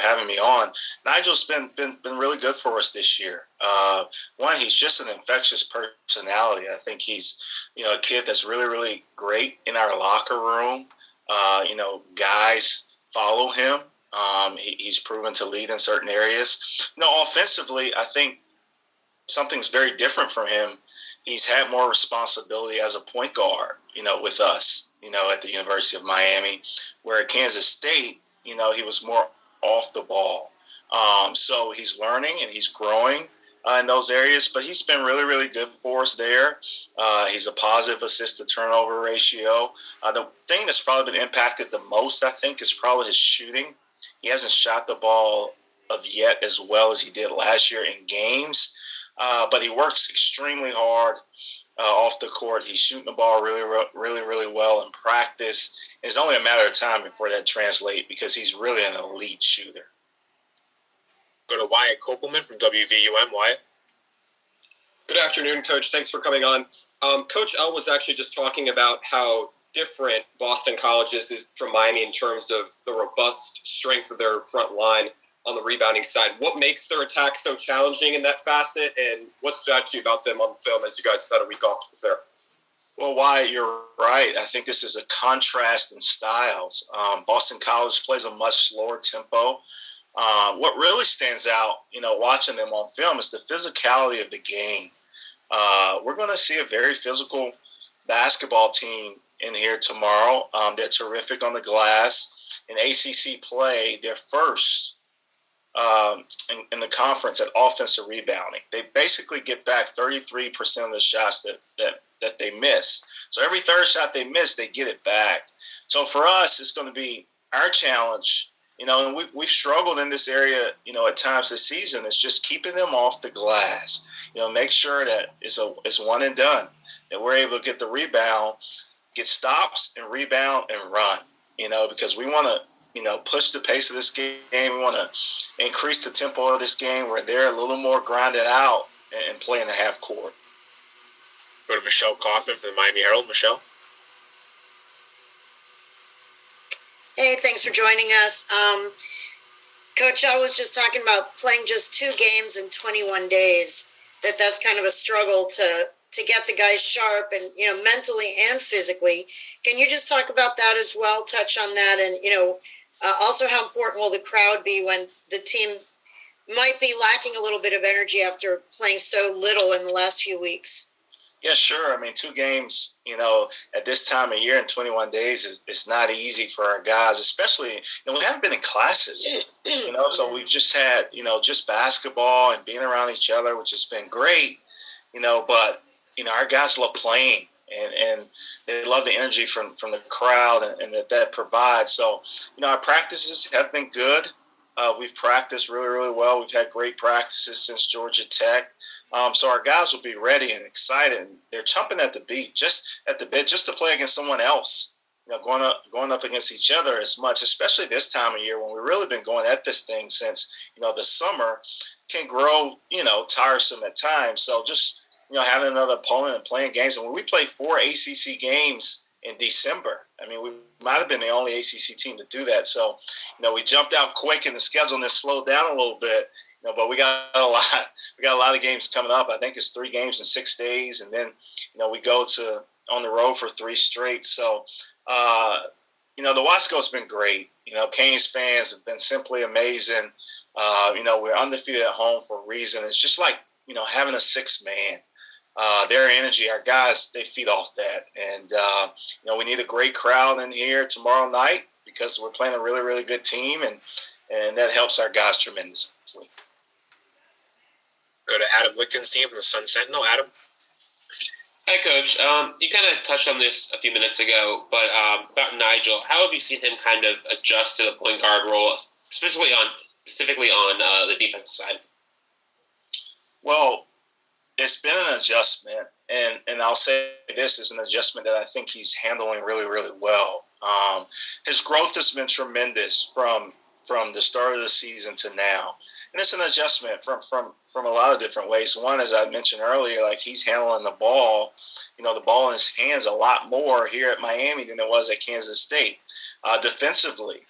having me on. Nigel's been really good for us this year. One, he's just an infectious personality. I think he's a kid that's really, really great in our locker room. Guys follow him. He's proven to lead in certain areas. Offensively, I think something's very different from him. He's had more responsibility as a point guard, with us, at the University of Miami, where at Kansas State, he was more off the ball. So he's learning and he's growing in those areas, but he's been really, really good for us there. He's a positive assist-to-turnover ratio. The thing that's probably been impacted the most, I think, is probably his shooting. He hasn't shot the ball of yet as well as he did last year in games, but he works extremely hard off the court. He's shooting the ball really, really, really well in practice. It's only a matter of time before that translates because he's really an elite shooter. Go to Wyatt Kopelman from WVUM. Wyatt. Good afternoon, Coach. Thanks for coming on. Coach L was actually just talking about how different Boston College is from Miami in terms of the robust strength of their front line on the rebounding side. What makes their attack so challenging in that facet, and what stood out to you about them on the film as you guys have had a week off to prepare? Well, Wyatt, you're right. I think this is a contrast in styles. Boston College plays a much slower tempo. What really stands out, watching them on film is the physicality of the game. We're going to see a very physical basketball team in here tomorrow. They're terrific on the glass. In ACC play, they're first in the conference at offensive rebounding. They basically get back 33% of the shots that they miss. So every third shot they miss, they get it back. So for us, it's going to be our challenge. And we've struggled in this area, at times this season. It's just keeping them off the glass. Make sure that it's one and done, that we're able to get the rebound, get stops and rebound and run, because we want to, push the pace of this game. We want to increase the tempo of this game where they're a little more grinded out and play in the half court. Go to Michelle Kaufman from the Miami Herald. Michelle. Hey, thanks for joining us. Coach, I was just talking about playing just 2 games in 21 days, that's kind of a struggle to get the guys sharp and, mentally and physically. Can you just talk about that as well, touch on that, and, also how important will the crowd be when the team might be lacking a little bit of energy after playing so little in the last few weeks? Yeah, sure. 2 games, at this time of year in 21 days it's not easy for our guys, especially, we haven't been in classes, so we've just had, just basketball and being around each other, which has been great, but, our guys love playing and they love the energy from the crowd and that provides. So, our practices have been good. We've practiced really, really well. We've had great practices since Georgia Tech. So our guys will be ready and excited. They're chomping at the bit just to play against someone else. Going up against each other as much, especially this time of year when we've really been going at this thing since the summer can grow tiresome at times. So just having another opponent and playing games. And when we play 4 ACC games in December, we might have been the only ACC team to do that. So we jumped out quick in the schedule and then slowed down a little bit. But we got a lot. We got a lot of games coming up. I think it's 3 games in 6 days, and then we go on the road for 3 straight. So the Wasco's been great. Canes fans have been simply amazing. We're undefeated at home for a reason. It's just like having a 6th man. Their energy, our guys, they feed off that, and we need a great crowd in here tomorrow night because we're playing a really, really good team, and that helps our guys tremendously. Go to Adam Lichtenstein from the Sun Sentinel. Adam. Hi, Coach. You kind of touched on this a few minutes ago, but about Nigel, how have you seen him kind of adjust to the point guard role, specifically on the defensive side? Well, it's been an adjustment, and I'll say this is an adjustment that I think he's handling really, really well. His growth has been tremendous from the start of the season to now. And it's an adjustment from a lot of different ways. One, as I mentioned earlier, like he's handling the ball in his hands a lot more here at Miami than it was at Kansas State. Defensively,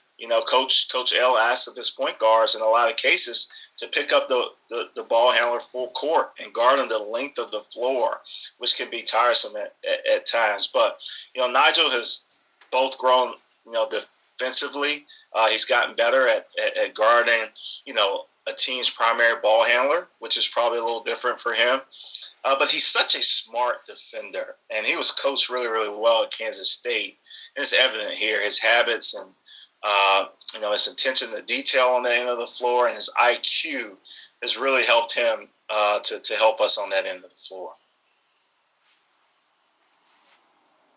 Coach L asked of his point guards in a lot of cases to pick up the ball handler full court and guard him the length of the floor, which can be tiresome at times. But, Nigel has both grown, defensively. He's gotten better at guarding, a team's primary ball handler, which is probably a little different for him. But he's such a smart defender, and he was coached really, really well at Kansas State. And it's evident here, his habits and, his attention to detail on the end of the floor and his IQ has really helped him to help us on that end of the floor.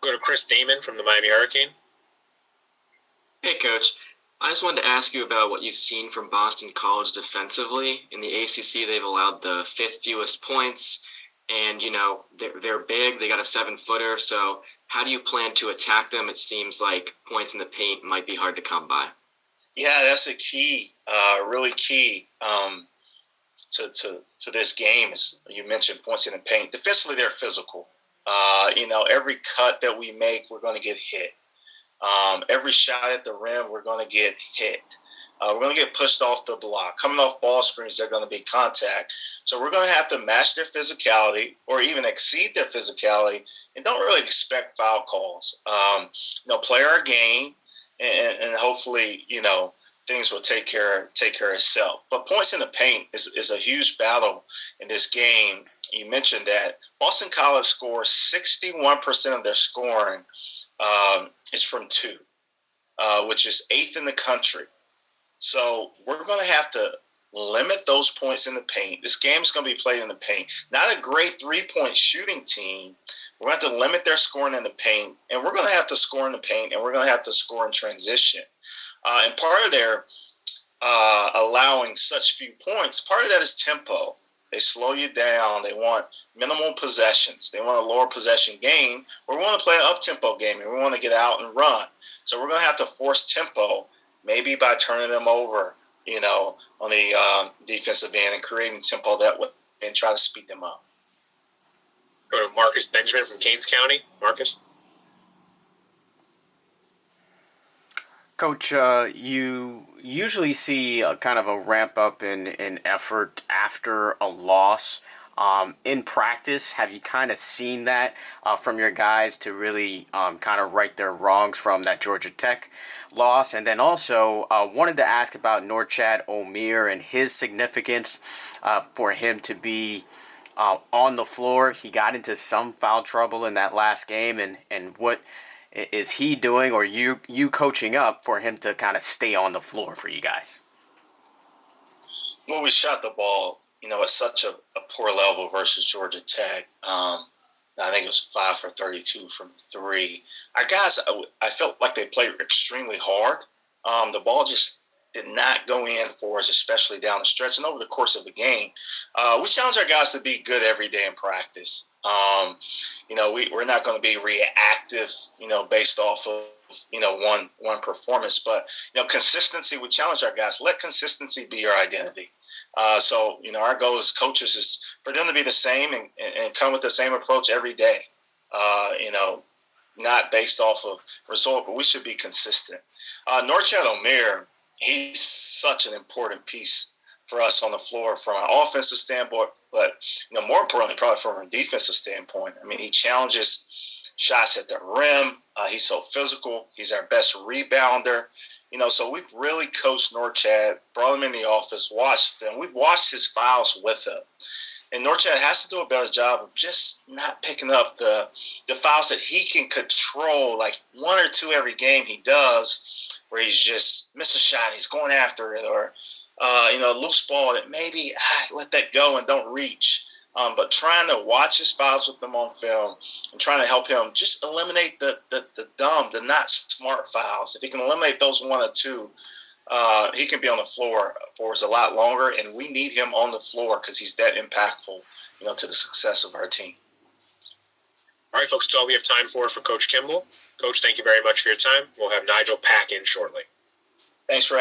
Go to Chris Damon from the Miami Hurricane. Hey, Coach. I just wanted to ask you about what you've seen from Boston College defensively. In the ACC, they've allowed the fifth fewest points, and, they're big. They got a 7-footer, so how do you plan to attack them? It seems like points in the paint might be hard to come by. Yeah, that's a key, really key to this game. As you mentioned, points in the paint. Defensively, they're physical. Every cut that we make, we're going to get hit. Every shot at the rim, we're going to get hit. We're going to get pushed off the block. Coming off ball screens, they're going to be contact. So we're going to have to match their physicality or even exceed their physicality and don't really expect foul calls. Play our game and hopefully, things will take care of itself. But points in the paint is a huge battle in this game. You mentioned that Boston College scores 61% of their scoring is from two, which is 8th in the country. So we're going to have to limit those points in the paint. This game is going to be played in the paint. Not a great three-point shooting team. We're going to have to limit their scoring in the paint, and we're going to have to score in the paint, and we're going to have to score in transition. And part of their allowing such few points, part of that is tempo. They slow you down. They want minimal possessions. They want a lower possession game, or we want to play an up-tempo game, and we want to get out and run. So we're going to have to force tempo, maybe by turning them over, on the defensive end and creating tempo that way and try to speed them up. Go to Marcus Benjamin from Keynes County. Marcus? Coach, you usually see kind of a ramp up in effort after a loss. In practice, have you kind of seen that from your guys to really kind of right their wrongs from that Georgia Tech loss? And then also wanted to ask about Norchad Omier and his significance for him to be on the floor. He got into some foul trouble in that last game, and what is he doing or you coaching up for him to kind of stay on the floor for you guys? Well, we shot the ball, at such a poor level versus Georgia Tech. I think it was 5 for 32 from 3. Our guys, I felt like they played extremely hard. The ball just did not go in for us, especially down the stretch and over the course of the game. We challenge our guys to be good every day in practice. We're not going to be reactive, based off of, one performance. But, consistency, we challenge our guys. Let consistency be your identity. So, our goal as coaches is for them to be the same and come with the same approach every day, not based off of result, but we should be consistent. Norchad Omier, he's such an important piece for us on the floor from an offensive standpoint, but more importantly, probably from a defensive standpoint. I mean, he challenges shots at the rim. He's so physical. He's our best rebounder. So we've really coached Norchad, brought him in the office, watched him. We've watched his fouls with him. And Norchad has to do a better job of just not picking up the fouls that he can control, like 1 or 2 every game he does, where he's just missed a shot, he's going after it, or a loose ball that maybe let that go and don't reach. But trying to watch his fouls with them on film and trying to help him just eliminate the dumb, the not smart fouls. If he can eliminate those 1 or 2, he can be on the floor for us a lot longer, and we need him on the floor because he's that impactful, to the success of our team. All right, folks, that's all we have time for Coach Kimble. Coach, thank you very much for your time. We'll have Nigel pack in shortly. Thanks for having me.